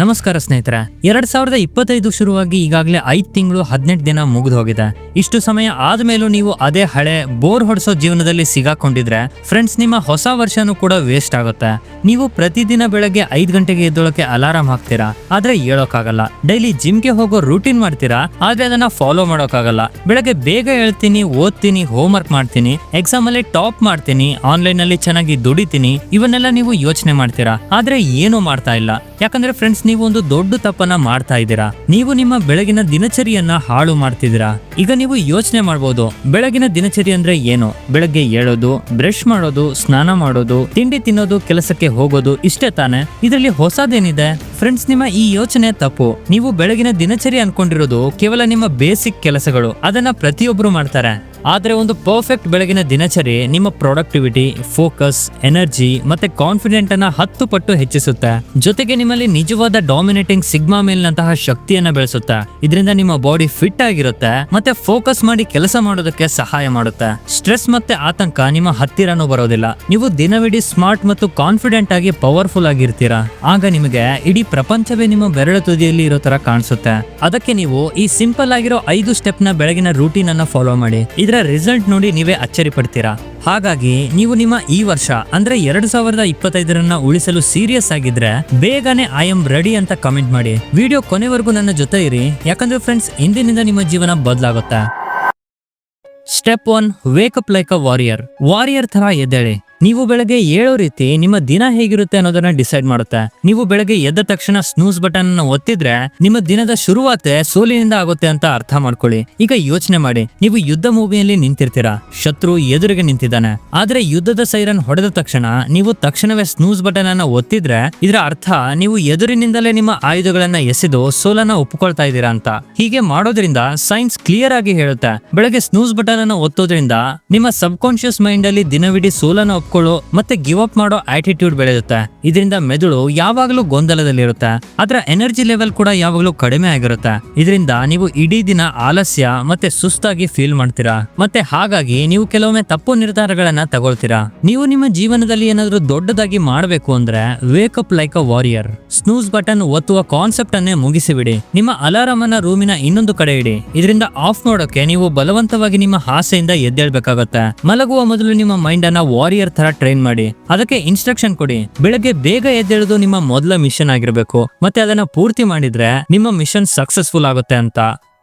ನಮಸ್ಕಾರ ಸ್ನೇಹಿತರೆ. 2025 ಶುರುವಾಗಿ ಈಗಾಗಲೇ 5 ತಿಂಗಳು 18 ದಿನ ಮುಗಿದು ಹೋಗಿದೆ. ಇಷ್ಟು ಸಮಯ ಆದ್ಮೇಲೂ ನೀವು ಅದೇ ಹಳೆ ಬೋರ್ ಹೊಡ್ಸೋ ಜೀವನದಲ್ಲಿ ಸಿಗಾಕೊಂಡಿದ್ರೆ ಫ್ರೆಂಡ್ಸ್, ನಿಮ್ಮ ಹೊಸ ವರ್ಷನೂ ಕೂಡ ವೇಸ್ಟ್ ಆಗುತ್ತೆ. ನೀವು ಪ್ರತಿದಿನ ಬೆಳಗ್ಗೆ 5 ಗಂಟೆಗೆ ಎದ್ದೊಳಕ್ಕೆ ಅಲಾರಾಮ್ ಹಾಕ್ತೀರಾ, ಆದ್ರೆ ಹೇಳೋಕ್ಕಾಗಲ್ಲ. ಡೈಲಿ ಜಿಮ್ಗೆ ಹೋಗೋ ರೂಟೀನ್ ಮಾಡ್ತೀರಾ, ಆದ್ರೆ ಅದನ್ನ ಫಾಲೋ ಮಾಡೋಕ್ಕಾಗಲ್ಲ. ಬೆಳಗ್ಗೆ ಬೇಗ ಹೇಳ್ತೀನಿ, ಓದ್ತೀನಿ, ಹೋಮ್ ವರ್ಕ್ ಮಾಡ್ತೀನಿ, ಎಕ್ಸಾಮ್ ಅಲ್ಲಿ ಟಾಪ್ ಮಾಡ್ತೀನಿ, ಆನ್ಲೈನ್ ಅಲ್ಲಿ ಚೆನ್ನಾಗಿ ದುಡಿತೀನಿ, ಇವನ್ನೆಲ್ಲ ನೀವು ಯೋಚನೆ ಮಾಡ್ತೀರಾ, ಆದ್ರೆ ಏನು ಮಾಡ್ತಾ ಇಲ್ಲ. ಯಾಕಂದ್ರೆ ಫ್ರೆಂಡ್ಸ್, ನೀವು ಒಂದು ದೊಡ್ಡ ತಪ್ಪನ್ನ ಮಾಡ್ತಾ ಇದ್ದೀರಾ. ನೀವು ನಿಮ್ಮ ಬೆಳಗಿನ ದಿನಚರಿಯನ್ನ ಹಾಳು ಮಾಡ್ತಿದ್ದೀರಾ. ಈಗ ನೀವು ಯೋಚನೆ ಮಾಡಬಹುದು, ಬೆಳಗಿನ ದಿನಚರಿ ಅಂದ್ರೆ ಏನು? ಬೆಳಗ್ಗೆ ಏಳೋದು, ಬ್ರಷ್ ಮಾಡೋದು, ಸ್ನಾನ ಮಾಡೋದು, ತಿಂಡಿ ತಿನ್ನೋದು, ಕೆಲಸಕ್ಕೆ ಹೋಗೋದು, ಇಷ್ಟೇ ತಾನೆ? ಇದರಲ್ಲಿ ಹೊಸದೇನಿದೆ? ಫ್ರೆಂಡ್ಸ್, ನಿಮ್ಮ ಈ ಯೋಚನೆ ತಪ್ಪು. ನೀವು ಬೆಳಗಿನ ದಿನಚರಿ ಅನ್ಕೊಂಡಿರೋದು ಕೇವಲ ನಿಮ್ಮ ಬೇಸಿಕ್ ಕೆಲಸಗಳು. ಅದನ್ನ ಪ್ರತಿಯೊಬ್ಬರು ಮಾಡ್ತಾರೆ. ಆದ್ರೆ ಒಂದು ಪರ್ಫೆಕ್ಟ್ ಬೆಳಗಿನ ದಿನಚರಿ ನಿಮ್ಮ ಪ್ರೊಡಕ್ಟಿವಿಟಿ, ಫೋಕಸ್, ಎನರ್ಜಿ ಮತ್ತೆ ಕಾನ್ಫಿಡೆಂಟ್ ಅನ್ನ 10 ಪಟ್ಟು ಹೆಚ್ಚಿಸುತ್ತೆ. ಜೊತೆಗೆ ನಿಮ್ಮಲ್ಲಿ ನಿಜವಾದ ಡಾಮಿನೇಟಿಂಗ್ ಸಿಗ್ಮಾ ಮೇಲ್ನಂತಹ ಶಕ್ತಿಯನ್ನ ಬೆಳೆಸುತ್ತೆ. ಇದರಿಂದ ನಿಮ್ಮ ಬಾಡಿ ಫಿಟ್ ಆಗಿರುತ್ತೆ ಮತ್ತೆ ಫೋಕಸ್ ಮಾಡಿ ಕೆಲಸ ಮಾಡೋದಕ್ಕೆ ಸಹಾಯ ಮಾಡುತ್ತೆ. ಸ್ಟ್ರೆಸ್ ಮತ್ತೆ ಆತಂಕ ನಿಮ್ಮ ಹತ್ತಿರನೂ ಬರೋದಿಲ್ಲ. ನೀವು ದಿನವಿಡೀ ಸ್ಮಾರ್ಟ್ ಮತ್ತು ಕಾನ್ಫಿಡೆಂಟ್ ಆಗಿ ಪವರ್ಫುಲ್ ಆಗಿರ್ತೀರಾ. ಆಗ ನಿಮಗೆ ಇಡೀ ಪ್ರಪಂಚವೇ ನಿಮ್ಮ ಬೆರಳ ತುದಿಯಲ್ಲಿ ಇರೋ ತರ ಕಾಣಿಸುತ್ತೆ. ಅದಕ್ಕೆ ನೀವು ಈ ಸಿಂಪಲ್ ಆಗಿರೋ 5 ಸ್ಟೆಪ್ ನ ಬೆಳಗಿನ ರೂಟೀನ್ ಅನ್ನ ಫಾಲೋ ಮಾಡಿ. ಇದರ ರಿಸಲ್ಟ್ ನೋಡಿ ನೀವೇ ಅಚ್ಚರಿ ಪಡ್ತೀರಾ. ಹಾಗಾಗಿ ನೀವು ನಿಮ್ಮ ಈ ವರ್ಷ ಅಂದ್ರೆ 2025 ಉಳಿಸಲು ಸೀರಿಯಸ್ ಆಗಿದ್ರೆ ಬೇಗನೆ ಐ ಆಮ್ ರೆಡಿ ಅಂತ ಕಮೆಂಟ್ ಮಾಡಿ. ವಿಡಿಯೋ ಕೊನೆವರೆಗೂ ನನ್ನ ಜೊತೆ ಇರಿ, ಯಾಕಂದ್ರೆ ಫ್ರೆಂಡ್ಸ್, ಇಂದಿನಿಂದ ನಿಮ್ಮ ಜೀವನ ಬದಲಾಗುತ್ತೆ. Step 1, wake up like a warrior ತರ ಎದ್ದೇಳಿ. ನೀವು ಬೆಳಗ್ಗೆ ಏಳೋ ರೀತಿ ನಿಮ್ಮ ದಿನ ಹೇಗಿರುತ್ತೆ ಅನ್ನೋದನ್ನ ಡಿಸೈಡ್ ಮಾಡುತ್ತೆ. ನೀವು ಬೆಳಗ್ಗೆ ಎದ್ದ ತಕ್ಷಣ ಸ್ನೂಸ್ ಬಟನ್ ಅನ್ನು ಒತ್ತಿದ್ರೆ ನಿಮ್ಮ ದಿನದ ಶುರುವಾತೆ ಸೋಲಿನಿಂದ ಆಗುತ್ತೆ ಅಂತ ಅರ್ಥ ಮಾಡ್ಕೊಳ್ಳಿ. ಈಗ ಯೋಚನೆ ಮಾಡಿ, ನೀವು ಯುದ್ಧ ಮೂವಿಯಲ್ಲಿ ನಿಂತಿರ್ತೀರಾ, ಶತ್ರು ಎದುರಿಗೆ ನಿಂತಿದ್ದಾನೆ. ಆದ್ರೆ ಯುದ್ಧದ ಸೈರನ್ ಹೊಡೆದ ತಕ್ಷಣ ನೀವು ತಕ್ಷಣವೇ ಸ್ನೂಸ್ ಬಟನ್ ಅನ್ನ ಒತ್ತಿದ್ರೆ ಇದರ ಅರ್ಥ ನೀವು ಎದುರಿನಿಂದಲೇ ನಿಮ್ಮ ಆಯುಧಗಳನ್ನ ಎಸೆದು ಸೋಲನ್ನ ಒಪ್ಪಿಕೊಳ್ತಾ ಇದ್ದೀರಾ ಅಂತ. ಹೀಗೆ ಮಾಡೋದ್ರಿಂದ ಸೈನ್ಸ್ ಕ್ಲಿಯರ್ ಆಗಿ ಹೇಳುತ್ತೆ, ಬೆಳಗ್ಗೆ ಸ್ನೂಸ್ ಬಟನ್ ಅನ್ನು ಒತ್ತೋದ್ರಿಂದ ನಿಮ್ಮ ಸಬ್ ಕಾನ್ಶಿಯಸ್ ಮೈಂಡ್ ಅಲ್ಲಿ ದಿನವಿಡೀ ಸೋಲನ್ನ ಮತ್ತೆ ಗಿವ್ ಅಪ್ ಮಾಡೋ ಆಟಿಟ್ಯೂಡ್ ಬೆಳೆಯುತ್ತೆ. ಇದರಿಂದ ಮೆದುಳು ಯಾವಾಗಲೂ ಗೊಂದಲದಲ್ಲಿರುತ್ತೆ, ಅದರ ಎನರ್ಜಿ ಲೆವೆಲ್ ಕೂಡ ಯಾವಾಗಲೂ ಕಡಿಮೆ ಆಗಿರುತ್ತೆ. ಇದರಿಂದ ನೀವು ಇಡೀ ದಿನ ಆಲಸ್ಯ ಮತ್ತೆ ಸುಸ್ತಾಗಿ ಫೀಲ್ ಮಾಡ್ತೀರಾ. ಮತ್ತೆ ಹಾಗಾಗಿ ನೀವು ಕೆಲವೊಮ್ಮೆ ತಪ್ಪು ನಿರ್ಧಾರಗಳನ್ನ ತಗೊಳ್ತೀರಾ. ನೀವು ನಿಮ್ಮ ಜೀವನದಲ್ಲಿ ಏನಾದ್ರೂ ದೊಡ್ಡದಾಗಿ ಮಾಡಬೇಕು ಅಂದ್ರೆ wake up like a warrior. Snooze button ಒತ್ತುವ ಕಾನ್ಸೆಪ್ಟ್ ಅನ್ನೇ ಮುಗಿಸಿಬಿಡಿ. ನಿಮ್ಮ ಅಲಾರಾಮ್ ಅನ್ನ ರೂಮಿನ ಇನ್ನೊಂದು ಕಡೆ ಇಡಿ. ಇದರಿಂದ ಆಫ್ ಮಾಡೋಕೆ ನೀವು ಬಲವಂತವಾಗಿ ನಿಮ್ಮ ಹಾಸೆಯಿಂದ ಎದ್ದೇಳ್ಬೇಕಾಗತ್ತೆ. ಮಲಗುವ ಮೊದಲು ನಿಮ್ಮ ಮೈಂಡ್ ಅನ್ನ ವಾರಿಯರ್ ತರ ಟ್ರೈನ್ ಮಾಡಿ. ಅದಕ್ಕೆ ಇನ್ಸ್ಟ್ರಕ್ಷನ್ ಕೊಡಿ. ಬೆಳಗ್ಗೆ ಬೇಗ ಎದ್ದೇಳೋದು ನಿಮ್ಮ ಮೊದಲ ಮಿಷನ್ ಆಗಿರಬೇಕು. ಮತ್ತೆ ಅದನ್ನ ಪೂರ್ತಿ ಮಾಡಿದ್ರೆ ನಿಮ್ಮ ಮಿಷನ್ ಸಕ್ಸಸ್ಫುಲ್ ಆಗುತ್ತೆ ಅಂತ.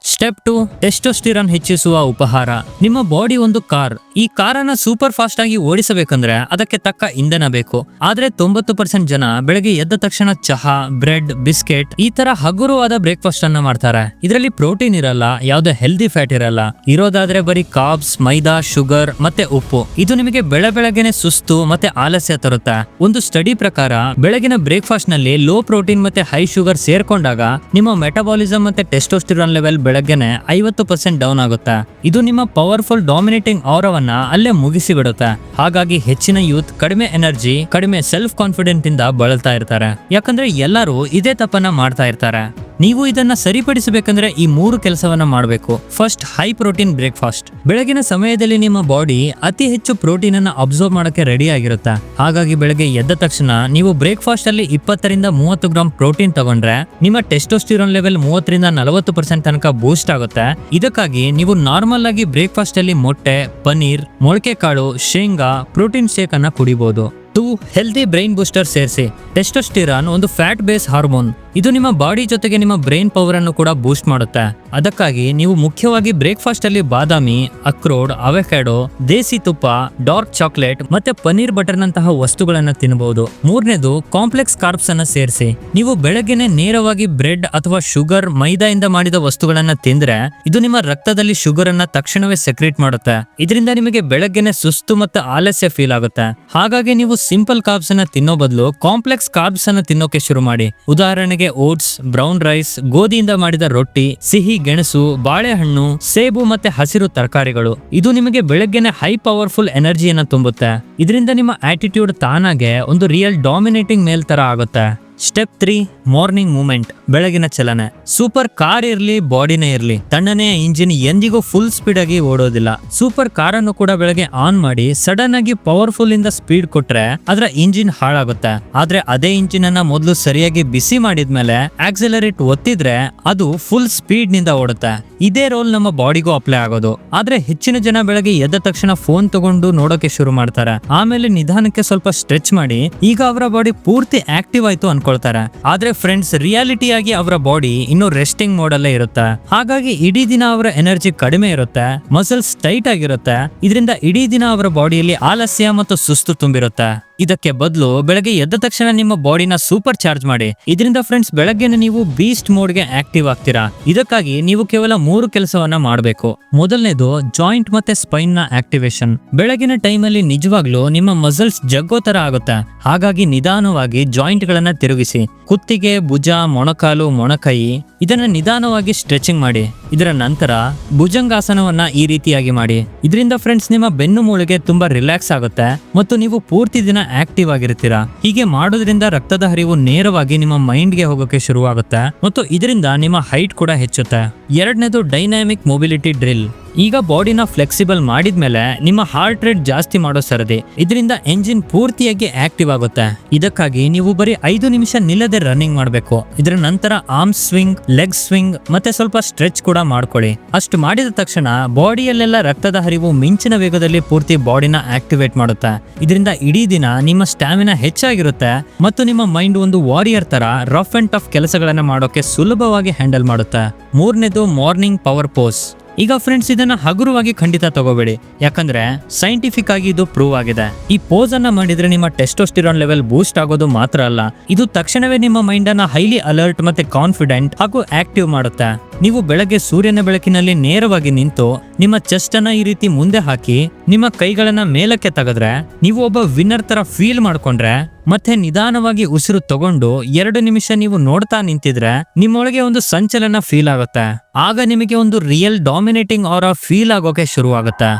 ಸ್ಟೆಪ್ 2, ಟೆಸ್ಟೋಸ್ಟಿರಾನ್ ಹೆಚ್ಚಿಸುವ ಉಪಹಾರ. ನಿಮ್ಮ ಬಾಡಿ ಒಂದು ಕಾರ್. ಈ ಕಾರನ್ನ ಸೂಪರ್ ಫಾಸ್ಟ್ ಆಗಿ ಓಡಿಸಬೇಕಂದ್ರೆ ಅದಕ್ಕೆ ತಕ್ಕ ಇಂಧನ ಬೇಕು. ಆದ್ರೆ 90% ಜನ ಬೆಳಗ್ಗೆ ಎದ್ದ ತಕ್ಷಣ ಚಹಾ, ಬ್ರೆಡ್, ಬಿಸ್ಕೆಟ್ ಈ ತರ ಹಗುರವಾದ ಬ್ರೇಕ್ಫಾಸ್ಟ್ ಅನ್ನ ಮಾಡ್ತಾರೆ. ಇದರಲ್ಲಿ ಪ್ರೋಟೀನ್ ಇರಲ್ಲ, ಯಾವುದೇ ಹೆಲ್ದಿ ಫ್ಯಾಟ್ ಇರಲ್ಲ. ಇರೋದಾದ್ರೆ ಬರೀ ಕಾರ್ಬ್ಸ್, ಮೈದಾ, ಶುಗರ್ ಮತ್ತೆ ಉಪ್ಪು. ಇದು ನಿಮಗೆ ಬೆಳಗ್ಗೆನೆ ಸುಸ್ತು ಮತ್ತೆ ಆಲಸ್ಯ ತರುತ್ತೆ. ಒಂದು ಸ್ಟಡಿ ಪ್ರಕಾರ ಬೆಳಗಿನ ಬ್ರೇಕ್ಫಾಸ್ಟ್ ನಲ್ಲಿ ಲೋ ಪ್ರೋಟೀನ್ ಮತ್ತೆ ಹೈ ಶುಗರ್ ಸೇರ್ಕೊಂಡಾಗ ನಿಮ್ಮ ಮೆಟಬಾಲಿಸಮ್ ಮತ್ತೆ ಟೆಸ್ಟೋಸ್ಟಿರಾನ್ ಲೆವೆಲ್ ಬೆಳಗ್ಗೆನೆ 50% ಡೌನ್ ಆಗುತ್ತೆ. ಇದು ನಿಮ್ಮ ಪವರ್ಫುಲ್ ಡಾಮಿನೇಟಿಂಗ್ ಆರವನ್ನ ಅಲ್ಲೇ ಮುಗಿಸಿ ಬಿಡುತ್ತೆ. ಹಾಗಾಗಿ ಹೆಚ್ಚಿನ ಯೂತ್ ಕಡಿಮೆ ಎನರ್ಜಿ, ಕಡಿಮೆ ಸೆಲ್ಫ್ ಕಾನ್ಫಿಡೆಂಟ್ ಇಂದ ಬಳಲ್ತಾ ಇರ್ತಾರೆ. ಯಾಕಂದ್ರೆ ಎಲ್ಲರೂ ಇದೇ ತಪ್ಪನ್ನ ಮಾಡ್ತಾ ಇರ್ತಾರೆ. ನೀವು ಇದನ್ನ ಸರಿಪಡಿಸಬೇಕಂದ್ರೆ ಈ 3 ಕೆಲಸವನ್ನ ಮಾಡಬೇಕು. First, high protein breakfast. ಬೆಳಗಿನ ಸಮಯದಲ್ಲಿ ನಿಮ್ಮ ಬಾಡಿ ಅತಿ ಹೆಚ್ಚು ಪ್ರೋಟೀನ್ ಅನ್ನ ಅಬ್ಸರ್ವ್ ಮಾಡಕ್ಕೆ ರೆಡಿ ಆಗಿರುತ್ತೆ. ಹಾಗಾಗಿ ಬೆಳಗ್ಗೆ ಎದ್ದ ತಕ್ಷಣ ನೀವು ಬ್ರೇಕ್ಫಾಸ್ಟ್ ಅಲ್ಲಿ 20 ರಿಂದ 30 ಗ್ರಾಮ್ ಪ್ರೋಟೀನ್ ತಗೊಂಡ್ರೆ ನಿಮ್ಮ ಟೆಸ್ಟೋಸ್ಟಿರಾನ್ ಲೆವೆಲ್ 30 ರಿಂದ 40% ತನಕ ಬೂಸ್ಟ್ ಆಗುತ್ತೆ. ಇದಕ್ಕಾಗಿ ನೀವು ನಾರ್ಮಲ್ ಆಗಿ ಬ್ರೇಕ್ಫಾಸ್ಟ್ ಅಲ್ಲಿ ಮೊಟ್ಟೆ, ಪನ್ನೀರ್, ಮೊಳಕೆ ಕಾಳು, ಶೇಂಗಾ, ಪ್ರೋಟೀನ್ ಶೇಕ್ ಅನ್ನ ಕುಡಿಬಹುದು. 2, ಹೆಲ್ದಿ ಬ್ರೈನ್ ಬೂಸ್ಟರ್ ಸೇರಿಸಿ. ಟೆಸ್ಟೋಸ್ಟಿರಾನ್ ಒಂದು ಫ್ಯಾಟ್ ಬೇಸ್ ಹಾರ್ಮೋನ್. ಇದು ನಿಮ್ಮ ಬಾಡಿ ಜೊತೆಗೆ ನಿಮ್ಮ ಬ್ರೈನ್ ಪವರ್ ಅನ್ನು ಕೂಡ ಬೂಸ್ಟ್ ಮಾಡುತ್ತೆ. ಅದಕ್ಕಾಗಿ ನೀವು ಮುಖ್ಯವಾಗಿ ಬ್ರೇಕ್ಫಾಸ್ಟ್ ಅಲ್ಲಿ ಬಾದಾಮಿ, ಅಕ್ರೋಡ್, ಅವಕ್ಯಾಡೋ, ದೇಸಿ ತುಪ್ಪ, ಡಾರ್ಕ್ ಚಾಕ್ಲೇಟ್ ಮತ್ತೆ ಪನ್ನೀರ್ ಬಟರ್ ನಂತಹ ವಸ್ತುಗಳನ್ನ ತಿನ್ನಬಹುದು. 3ನೇದು, ಕಾಂಪ್ಲೆಕ್ಸ್ ಕಾರ್ಬ್ಸ್ ಅನ್ನ ಸೇರಿಸಿ. ನೀವು ಬೆಳಗ್ಗೆನೆ ನೇರವಾಗಿ ಬ್ರೆಡ್ ಅಥವಾ ಶುಗರ್, ಮೈದಾ ಇಂದ ಮಾಡಿದ ವಸ್ತುಗಳನ್ನ ತಿಂದ್ರೆ ಇದು ನಿಮ್ಮ ರಕ್ತದಲ್ಲಿ ಶುಗರ್ ಅನ್ನ ತಕ್ಷಣವೇ ಸೆಕ್ರೇಟ್ ಮಾಡುತ್ತೆ. ಇದರಿಂದ ನಿಮಗೆ ಬೆಳಗ್ಗೆನೆ ಸುಸ್ತು ಮತ್ತೆ ಆಲಸ್ಯ ಫೀಲ್ ಆಗುತ್ತೆ. ಹಾಗಾಗಿ ನೀವು ಸಿಂಪಲ್ ಕಾರ್ಬ್ಸ್ ಅನ್ನ ತಿನ್ನೋ ಬದಲು ಕಾಂಪ್ಲೆಕ್ಸ್ ಕಾರ್ಬ್ಸ್ ಅನ್ನ ತಿನ್ನೋಕೆ ಶುರು ಮಾಡಿ. ಉದಾಹರಣೆಗೆ ಓಟ್ಸ್, ಬ್ರೌನ್ ರೈಸ್, ಗೋಧಿಯಿಂದ ಮಾಡಿದ ರೊಟ್ಟಿ, ಸಿಹಿ ಗೆಣಸು, ಬಾಳೆಹಣ್ಣು, ಸೇಬು ಮತ್ತೆ ಹಸಿರು ತರಕಾರಿಗಳು. ಇದು ನಿಮಗೆ ಬೆಳಗ್ಗೆನೆ ಹೈ ಪವರ್ಫುಲ್ ಎನರ್ಜಿಯನ್ನ ತುಂಬುತ್ತೆ. ಇದರಿಂದ ನಿಮ್ಮ ಆಟಿಟ್ಯೂಡ್ ತಾನಾಗೆ ಒಂದು ರಿಯಲ್ ಡಾಮಿನೇಟಿಂಗ್ ಮೇಲ್ ತರ ಆಗುತ್ತೆ. ಸ್ಟೆಪ್ 3 ಮಾರ್ನಿಂಗ್ ಮೂವ್ಮೆಂಟ್, ಬೆಳಗಿನ ಚಲನೆ. ಸೂಪರ್ ಕಾರ್ ಇರ್ಲಿ ಬಾಡಿನೇ ಇರ್ಲಿ, ತಣ್ಣನೆಯ ಇಂಜಿನ್ ಎಂದಿಗೂ ಫುಲ್ ಸ್ಪೀಡ್ ಆಗಿ ಓಡೋದಿಲ್ಲ. ಸೂಪರ್ ಕಾರ್ ಅನ್ನು ಕೂಡ ಬೆಳಗ್ಗೆ ಆನ್ ಮಾಡಿ ಸಡನ್ ಆಗಿ ಪವರ್ಫುಲ್ ಇಂದ ಸ್ಪೀಡ್ ಕೊಟ್ರೆ ಅದರ ಇಂಜಿನ್ ಹಾಳಾಗುತ್ತೆ. ಆದ್ರೆ ಅದೇ ಇಂಜಿನ್ ಅನ್ನ ಮೊದಲು ಸರಿಯಾಗಿ ಬಿಸಿ ಮಾಡಿದ್ಮೇಲೆ ಆಕ್ಸೆಲರೇಟ್ ಒತ್ತಿದ್ರೆ ಅದು ಫುಲ್ ಸ್ಪೀಡ್ ನಿಂದ ಓಡುತ್ತೆ. ಇದೇ ರೋಲ್ ನಮ್ಮ ಬಾಡಿಗೂ ಅಪ್ಲೈ ಆಗೋದು. ಆದ್ರೆ ಹೆಚ್ಚಿನ ಜನ ಬೆಳಗ್ಗೆ ಎದ್ದ ತಕ್ಷಣ ಫೋನ್ ತಗೊಂಡು ನೋಡೋಕೆ ಶುರು ಮಾಡ್ತಾರೆ. ಆಮೇಲೆ ನಿಧಾನಕ್ಕೆ ಸ್ವಲ್ಪ ಸ್ಟ್ರೆಚ್ ಮಾಡಿ ಈಗ ಅವರ ಬಾಡಿ ಪೂರ್ತಿ ಆಕ್ಟಿವ್ ಆಯ್ತು ಅನ್ಕೊಳ್ತಾರೆ. ಆದ್ರೆ ಫ್ರೆಂಡ್ಸ್, ರಿಯಾಲಿಟಿ ಆಗಿ ಅವರ ಬಾಡಿ ಇನ್ನು ರೆಸ್ಟಿಂಗ್ ಮೋಡ್ ಅಲ್ಲೇ ಇರುತ್ತೆ. ಹಾಗಾಗಿ ಇಡೀ ದಿನ ಅವರ ಎನರ್ಜಿ ಕಡಿಮೆ ಇರುತ್ತೆ, ಮಸಲ್ಸ್ ಟೈಟ್ ಆಗಿರುತ್ತೆ. ಇದರಿಂದ ಇಡೀ ದಿನ ಅವರ ಬಾಡಿಯಲ್ಲಿ ಆಲಸ್ಯ ಮತ್ತು ಸುಸ್ತು ತುಂಬಿರುತ್ತೆ. ಇದಕ್ಕೆ ಬದಲು ಬೆಳಗ್ಗೆ ಎದ್ದ ತಕ್ಷಣ ನಿಮ್ಮ ಬಾಡಿನ ಸೂಪರ್ ಚಾರ್ಜ್ ಮಾಡಿ. ಇದರಿಂದ ಫ್ರೆಂಡ್ಸ್, ಬೆಳಗ್ಗೆನೆ ನೀವು ಬೀಸ್ಟ್ ಮೋಡ್ಗೆ ಆಕ್ಟಿವ್ ಆಗ್ತೀರಾ. ಇದಕ್ಕಾಗಿ ನೀವು ಕೇವಲ 3 ಕೆಲಸವನ್ನ ಮಾಡಬೇಕು. ಮೊದಲನೇದು ಜಾಯಿಂಟ್ ಮತ್ತೆ ಸ್ಪೈನ್ ನ ಆಕ್ಟಿವೇಶನ್. ಬೆಳಗಿನ ಟೈಮಲ್ಲಿ ನಿಜವಾಗ್ಲೂ ನಿಮ್ಮ ಮಸಲ್ಸ್ ಜಗ್ಗೋ ತರ ಆಗುತ್ತೆ. ಹಾಗಾಗಿ ನಿಧಾನವಾಗಿ ಜಾಯಿಂಟ್ ಗಳನ್ನ ತಿರುಗಿಸಿ. ಕುತ್ತಿಗೆ, ಭುಜ, ಮೊಣಕಾಲು, ಮೊಣಕೈ ಇದನ್ನ ನಿಧಾನವಾಗಿ ಸ್ಟ್ರೆಚಿಂಗ್ ಮಾಡಿ. ಇದರ ನಂತರ ಭುಜಂಗಾಸನವನ್ನ ಈ ರೀತಿಯಾಗಿ ಮಾಡಿ. ಇದರಿಂದ ಫ್ರೆಂಡ್ಸ್, ನಿಮ್ಮ ಬೆನ್ನು ಮೂಳೆಗೆ ತುಂಬಾ ರಿಲ್ಯಾಕ್ಸ್ ಆಗುತ್ತೆ ಮತ್ತು ನೀವು ಪೂರ್ತಿ ದಿನ ಆಕ್ಟಿವ್ ಆಗಿರ್ತೀರಾ. ಹೀಗೆ ಮಾಡೋದ್ರಿಂದ ರಕ್ತದ ಹರಿವು ನೇರವಾಗಿ ನಿಮ್ಮ ಮೈಂಡ್ಗೆ ಹೋಗೋಕೆ ಶುರುವಾಗುತ್ತೆ ಮತ್ತು ಇದರಿಂದ ನಿಮ್ಮ ಹೈಟ್ ಕೂಡ ಹೆಚ್ಚುತ್ತೆ. ಎರಡನೇದು ಡೈನಾಮಿಕ್ ಮೊಬಿಲಿಟಿ ಡ್ರಿಲ್. ಈಗ ಬಾಡಿನ ಫ್ಲೆಕ್ಸಿಬಲ್ ಮಾಡಿದ್ಮೇಲೆ ನಿಮ್ಮ ಹಾರ್ಟ್ ರೇಟ್ ಜಾಸ್ತಿ ಮಾಡೋ ಸರದಿ. ಇದರಿಂದ ಎಂಜಿನ್ ಪೂರ್ತಿಯಾಗಿ ಆಕ್ಟಿವ್ ಆಗುತ್ತೆ. ಇದಕ್ಕಾಗಿ ನೀವು ಬರೀ 5 ನಿಮಿಷ ನಿಲ್ಲದೆ ರನ್ನಿಂಗ್ ಮಾಡಬೇಕು. ಇದರ ನಂತರ ಆರ್ಮ್ ಸ್ವಿಂಗ್, ಲೆಗ್ ಸ್ವಿಂಗ್ ಮತ್ತೆ ಸ್ವಲ್ಪ ಸ್ಟ್ರೆಚ್ ಕೂಡ ಮಾಡ್ಕೊಳ್ಳಿ. ಅಷ್ಟು ಮಾಡಿದ ತಕ್ಷಣ ಬಾಡಿಯಲ್ಲೆಲ್ಲ ರಕ್ತದ ಹರಿವು ಮಿಂಚಿನ ವೇಗದಲ್ಲಿ ಪೂರ್ತಿ ಬಾಡಿನ ಆಕ್ಟಿವೇಟ್ ಮಾಡುತ್ತೆ. ಇದರಿಂದ ಇಡೀ ದಿನ ನಿಮ್ಮ ಸ್ಟಾಮಿನಾ ಹೆಚ್ಚಾಗಿರುತ್ತೆ ಮತ್ತು ನಿಮ್ಮ ಮೈಂಡ್ ಒಂದು ವಾರಿಯರ್ ತರ ರಫ್ ಅಂಡ್ ಟಫ್ ಕೆಲಸಗಳನ್ನ ಮಾಡೋಕೆ ಸುಲಭವಾಗಿ ಹ್ಯಾಂಡಲ್ ಮಾಡುತ್ತೆ. ಮೂರನೇದು ಮಾರ್ನಿಂಗ್ ಪವರ್ ಪೋಸ್. ಈಗ ಫ್ರೆಂಡ್ಸ್, ಇದನ್ನ ಹಗುರವಾಗಿ ಖಂಡಿತ ತಗೋಬೇಡಿ, ಯಾಕಂದ್ರೆ ಸೈಂಟಿಫಿಕ್ ಆಗಿ ಇದು ಪ್ರೂವ್ ಆಗಿದೆ. ಈ ಪೋಸ್ ಅನ್ನ ಮಾಡಿದ್ರೆ ನಿಮ್ಮ ಟೆಸ್ಟೋಸ್ಟಿರಾನ್ ಲೆವೆಲ್ ಬೂಸ್ಟ್ ಆಗೋದು ಮಾತ್ರ ಅಲ್ಲ, ಇದು ತಕ್ಷಣವೇ ನಿಮ್ಮ ಮೈಂಡ್ ಅನ್ನ ಹೈಲಿ ಅಲರ್ಟ್ ಮತ್ತೆ ಕಾನ್ಫಿಡೆಂಟ್ ಹಾಗೂ ಆಕ್ಟಿವ್ ಮಾಡುತ್ತೆ. ನೀವು ಬೆಳಗ್ಗೆ ಸೂರ್ಯನ ಬೆಳಕಿನಲ್ಲಿ ನೇರವಾಗಿ ನಿಂತು ನಿಮ್ಮ ಚೆಸ್ಟ್ ಅನ್ನ ಈ ರೀತಿ ಮುಂದೆ ಹಾಕಿ ನಿಮ್ಮ ಕೈಗಳನ್ನ ಮೇಲಕ್ಕೆ ತೆಗೆದ್ರೆ ನೀವು ಒಬ್ಬ ವಿನ್ನರ್ ತರ ಫೀಲ್ ಮಾಡ್ಕೊಂಡ್ರೆ ಮತ್ತೆ ನಿಧಾನವಾಗಿ ಉಸಿರು ತಗೊಂಡು 2 ನಿಮಿಷ ನೀವು ನೋಡ್ತಾ ನಿಂತಿದ್ರೆ ನಿಮ್ಮೊಳಗೆ ಒಂದು ಸಂಚಲನ ಫೀಲ್ ಆಗುತ್ತೆ. ಆಗ ನಿಮಗೆ ಒಂದು ರಿಯಲ್ ಡಾಮಿನೇಟಿಂಗ್ ಆರಾ ಫೀಲ್ ಆಗೋಕೆ ಶುರುವಾಗುತ್ತೆ.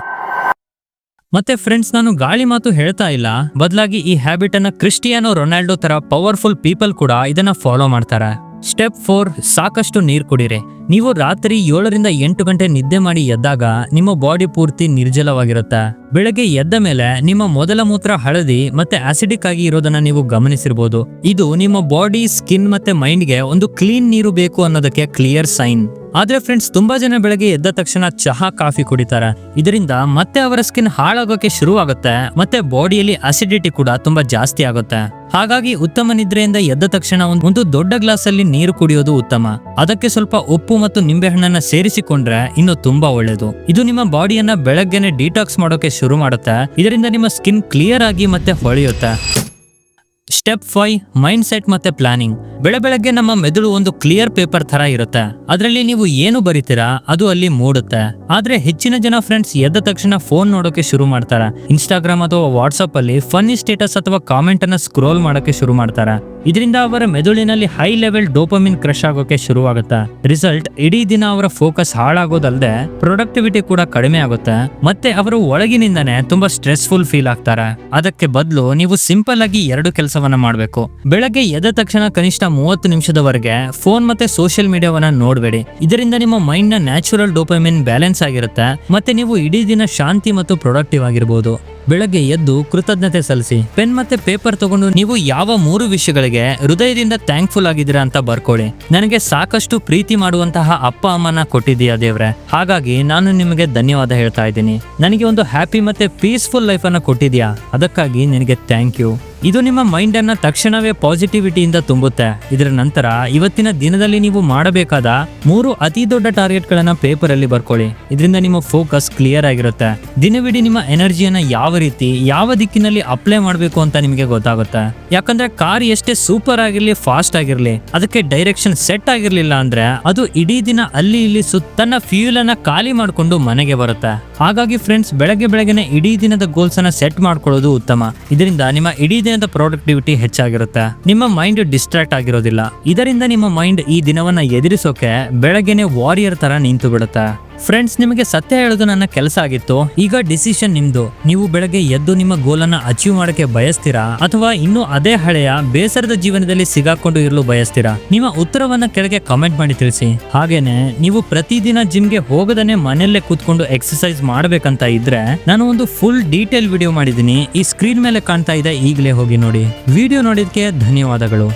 ಮತ್ತೆ ಫ್ರೆಂಡ್ಸ್, ನಾನು ಗಾಳಿ ಮಾತು ಹೇಳ್ತಾ ಇಲ್ಲ, ಬದಲಾಗಿ ಈ ಹ್ಯಾಬಿಟ್ ಅನ್ನ ಕ್ರಿಸ್ಟಿಯಾನೋ ರೊನಾಲ್ಡೋ ತರ ಪವರ್ಫುಲ್ ಪೀಪಲ್ ಕೂಡ ಇದನ್ನ ಫಾಲೋ ಮಾಡ್ತಾರೆ. ಸ್ಟೆಪ್ 4 ಸಾಕಷ್ಟು ನೀರು ಕುಡಿರಿ. ನೀವು ರಾತ್ರಿ 7 ರಿಂದ 8 ಗಂಟೆ ನಿದ್ದೆ ಮಾಡಿ ಎದ್ದಾಗ ನಿಮ್ಮ ಬಾಡಿ ಪೂರ್ತಿ ನಿರ್ಜಲವಾಗಿರುತ್ತೆ. ಬೆಳಗ್ಗೆ ಎದ್ದ ಮೇಲೆ ನಿಮ್ಮ ಮೊದಲ ಮೂತ್ರ ಹಳದಿ ಮತ್ತೆ ಆಸಿಡಿಕ್ ಆಗಿ ಇರೋದನ್ನ ನೀವು ಗಮನಿಸಿರ್ಬೋದು. ಇದು ನಿಮ್ಮ ಬಾಡಿ, ಸ್ಕಿನ್ ಮತ್ತೆ ಮೈಂಡ್ಗೆ ಒಂದು ಕ್ಲೀನ್ ನೀರು ಬೇಕು ಅನ್ನೋದಕ್ಕೆ ಕ್ಲಿಯರ್ ಸೈನ್. ಆದ್ರೆ ಫ್ರೆಂಡ್ಸ್, ತುಂಬಾ ಜನ ಬೆಳಗ್ಗೆ ಎದ್ದ ತಕ್ಷಣ ಚಹಾ, ಕಾಫಿ ಕುಡಿತಾರೆ. ಇದರಿಂದ ಮತ್ತೆ ಅವರ ಸ್ಕಿನ್ ಹಾಳಾಗೋಕೆ ಶುರುವಾಗುತ್ತೆ ಮತ್ತೆ ಬಾಡಿಯಲ್ಲಿ ಅಸಿಡಿಟಿ ಕೂಡ ತುಂಬಾ ಜಾಸ್ತಿ ಆಗುತ್ತೆ. ಹಾಗಾಗಿ ಉತ್ತಮ ನಿದ್ರೆಯಿಂದ ಎದ್ದ ತಕ್ಷಣ ಒಂದು ದೊಡ್ಡ ಗ್ಲಾಸ್ ಅಲ್ಲಿ ನೀರು ಕುಡಿಯೋದು ಉತ್ತಮ. ಅದಕ್ಕೆ ಸ್ವಲ್ಪ ಉಪ್ಪು ಮತ್ತು ನಿಂಬೆಹಣ್ಣನ್ನ ಸೇರಿಸಿಕೊಂಡ್ರೆ ಇನ್ನು ತುಂಬಾ ಒಳ್ಳೇದು. ಇದು ನಿಮ್ಮ ಬಾಡಿಯನ್ನ ಬೆಳಗ್ಗೆನೆ ಡಿಟಾಕ್ಸ್ ಮಾಡೋಕೆ ಶುರು ಮಾಡುತ್ತೆ. ಇದರಿಂದ ನಿಮ್ಮ ಸ್ಕಿನ್ ಕ್ಲಿಯರ್ ಆಗಿ ಮತ್ತೆ ಹೊಳೆಯುತ್ತೆ. ಸ್ಟೆಪ್ 5 ಮೈಂಡ್ ಸೆಟ್ ಮತ್ತೆ ಪ್ಲಾನಿಂಗ್. ಬೆಳಗ್ಗೆ ನಮ್ಮ ಮೆದುಳು ಒಂದು ಕ್ಲಿಯರ್ ಪೇಪರ್ ತರ ಇರುತ್ತೆ. ಅದರಲ್ಲಿ ನೀವು ಏನು ಬರೀತೀರಾ ಅದು ಅಲ್ಲಿ ಮೂಡುತ್ತೆ. ಆದ್ರೆ ಹೆಚ್ಚಿನ ಜನ ಫ್ರೆಂಡ್ಸ್ ಎದ್ದ ತಕ್ಷಣ ಫೋನ್ ನೋಡೋಕೆ ಶುರು ಮಾಡ್ತಾರೆ. ಇನ್ಸ್ಟಾಗ್ರಾಮ್ ಅಥವಾ ವಾಟ್ಸ್ಆಪ್ ಅಲ್ಲಿ ಫನ್ನಿ ಸ್ಟೇಟಸ್ ಅಥವಾ ಕಾಮೆಂಟ್ ಅನ್ನ ಸ್ಕ್ರೋಲ್ ಮಾಡೋಕೆ ಶುರು ಮಾಡ್ತಾರೆ. ಇದರಿಂದ ಅವರ ಮೆದುಳಿನಲ್ಲಿ ಹೈ ಲೆವೆಲ್ ಡೋಪಮಿನ್ ಕ್ರಶ್ ಆಗೋಕೆ ಶುರುವಾಗುತ್ತೆ. ರಿಸಲ್ಟ್, ಇಡೀ ದಿನ ಅವರ ಫೋಕಸ್ ಹಾಳಾಗೋದಲ್ಲದೆ ಪ್ರೊಡಕ್ಟಿವಿಟಿ ಕೂಡ ಕಡಿಮೆ ಆಗುತ್ತೆ ಮತ್ತೆ ಅವರು ಒಳಗಿನಿಂದನೇ ತುಂಬಾ ಸ್ಟ್ರೆಸ್ಫುಲ್ ಫೀಲ್ ಆಗ್ತಾರೆ. ಅದಕ್ಕೆ ಬದಲು ನೀವು ಸಿಂಪಲ್ ಆಗಿ 2 ಕೆಲಸವನ್ನ ಮಾಡಬೇಕು. ಬೆಳಗ್ಗೆ ಎದ್ದ ತಕ್ಷಣ ಕನಿಷ್ಠ 30 ನಿಮಿಷದವರೆಗೆ ಫೋನ್ ಮತ್ತೆ ಸೋಷಿಯಲ್ ಮೀಡಿಯಾವನ್ನ ನೋಡಬೇಡಿ. ಇದರಿಂದ ನಿಮ್ಮ ಮೈಂಡ್ ನ ನ್ಯಾಚುರಲ್ ಡೋಪಮಿನ್ ಬ್ಯಾಲೆನ್ಸ್ ಆಗಿರುತ್ತೆ ಮತ್ತೆ ನೀವು ಇಡೀ ದಿನ ಶಾಂತಿ ಮತ್ತು ಪ್ರೊಡಕ್ಟಿವ್ ಆಗಿರಬಹುದು. ಬೆಳಗ್ಗೆ ಎದ್ದು ಕೃತಜ್ಞತೆ ಸಲ್ಲಿಸಿ. ಪೆನ್ ಮತ್ತೆ ಪೇಪರ್ ತಗೊಂಡು ನೀವು ಯಾವ 3 ವಿಷಯಗಳಿಗೆ ಹೃದಯದಿಂದ ಥ್ಯಾಂಕ್ಫುಲ್ ಆಗಿದ್ದೀರಾ ಅಂತ ಬರ್ಕೊಳ್ಳಿ. ನನಗೆ ಸಾಕಷ್ಟು ಪ್ರೀತಿ ಮಾಡುವಂತಹ ಅಪ್ಪ ಅಮ್ಮನ ಕೊಟ್ಟಿದ್ದೀಯಾ ದೇವ್ರೆ, ಹಾಗಾಗಿ ನಾನು ನಿಮಗೆ ಧನ್ಯವಾದ ಹೇಳ್ತಾ ಇದ್ದೀನಿ. ನನಗೆ ಒಂದು ಹ್ಯಾಪಿ ಮತ್ತೆ ಪೀಸ್ಫುಲ್ ಲೈಫ್ ಅನ್ನ ಕೊಟ್ಟಿದ್ಯಾ, ಅದಕ್ಕಾಗಿ ನಿನಗೆ ಥ್ಯಾಂಕ್ ಯು. ಇದು ನಿಮ್ಮ ಮೈಂಡ್ ಅನ್ನ ತಕ್ಷಣವೇ ಪಾಸಿಟಿವಿಟಿಯಿಂದ ತುಂಬುತ್ತೆ. ಇದರ ನಂತರ ಇವತ್ತಿನ ದಿನದಲ್ಲಿ ನೀವು ಮಾಡಬೇಕಾದ 3 ಅತಿ ದೊಡ್ಡ ಟಾರ್ಗೆಟ್ ಗಳನ್ನ ಪೇಪರ್ ಅಲ್ಲಿ ಬರ್ಕೊಳ್ಳಿ. ಇದರಿಂದ ನಿಮ್ಮ ಫೋಕಸ್ ಕ್ಲಿಯರ್ ಆಗಿರುತ್ತೆ. ದಿನವಿಡೀ ನಿಮ್ಮ ಎನರ್ಜಿಯನ್ನ ಯಾವ ರೀತಿ ಯಾವ ದಿಕ್ಕಿನಲ್ಲಿ ಅಪ್ಲೈ ಮಾಡಬೇಕು ಅಂತ ನಿಮಗೆ ಗೊತ್ತಾಗುತ್ತೆ. ಯಾಕಂದ್ರೆ ಕಾರ್ ಎಷ್ಟೇ ಸೂಪರ್ ಆಗಿರ್ಲಿ, ಫಾಸ್ಟ್ ಆಗಿರ್ಲಿ, ಅದಕ್ಕೆ ಡೈರೆಕ್ಷನ್ ಸೆಟ್ ಆಗಿರ್ಲಿಲ್ಲ ಅಂದ್ರೆ ಅದು ಇಡೀ ದಿನ ಅಲ್ಲಿ ಇಲ್ಲಿ ತನ್ನ ಫ್ಯೂಲ್ ಅನ್ನ ಖಾಲಿ ಮಾಡ್ಕೊಂಡು ಮನೆಗೆ ಬರುತ್ತೆ. ಹಾಗಾಗಿ ಫ್ರೆಂಡ್ಸ್, ಬೆಳಗ್ಗೆನೆ ಇಡೀ ದಿನದ ಗೋಲ್ಸ್ ಅನ್ನ ಸೆಟ್ ಮಾಡ್ಕೊಳ್ಳೋದು ಉತ್ತಮ. ಇದರಿಂದ ನಿಮ್ಮ ಇಡೀ ದಿನದ ಪ್ರೊಡಕ್ಟಿವಿಟಿ ಹೆಚ್ಚಾಗಿರುತ್ತೆ. ನಿಮ್ಮ ಮೈಂಡ್ ಡಿಸ್ಟ್ರಾಕ್ಟ್ ಆಗಿರೋದಿಲ್ಲ. ಇದರಿಂದ ನಿಮ್ಮ ಮೈಂಡ್ ಈ ದಿನವನ್ನ ಎದುರಿಸೋಕೆ ಬೆಳಗ್ಗೆನೆ ವಾರಿಯರ್ ತರ ನಿಂತು ಬಿಡುತ್ತೆ. ಫ್ರೆಂಡ್ಸ್, ನಿಮಗೆ ಸತ್ಯ ಹೇಳೋದು ನನ್ನ ಕೆಲಸ ಆಗಿತ್ತು. ಈಗ ಡಿಸಿಷನ್ ನಿಮ್ದು. ನೀವು ಬೆಳಗ್ಗೆ ಎದ್ದು ನಿಮ್ಮ ಗೋಲನ್ನ ಅಚೀವ್ ಮಾಡಕ್ಕೆ ಬಯಸ್ತೀರಾ ಅಥವಾ ಇನ್ನು ಅದೇ ಹಳೆಯ ಬೇಸರದ ಜೀವನದಲ್ಲಿ ಸಿಗಾಕೊಂಡು ಇರಲು ಬಯಸ್ತೀರಾ? ನಿಮ್ಮ ಉತ್ತರವನ್ನ ಕೆಳಗೆ ಕಾಮೆಂಟ್ ಮಾಡಿ ತಿಳಿಸಿ. ಹಾಗೇನೆ ನೀವು ಪ್ರತಿದಿನ ಜಿಮ್ಗೆ ಹೋಗದನೆ ಮನೆಯಲ್ಲೇ ಕೂತ್ಕೊಂಡು ಎಕ್ಸರ್ಸೈಸ್ ಮಾಡ್ಬೇಕಂತ ಇದ್ರೆ ನಾನು ಒಂದು ಫುಲ್ ಡೀಟೇಲ್ ವಿಡಿಯೋ ಮಾಡಿದ್ದೀನಿ. ಈ ಸ್ಕ್ರೀನ್ ಮೇಲೆ ಕಾಣ್ತಾ ಇದೆ, ಈಗಲೇ ಹೋಗಿ ನೋಡಿ. ವಿಡಿಯೋ ನೋಡಿದಕ್ಕೆ ಧನ್ಯವಾದಗಳು.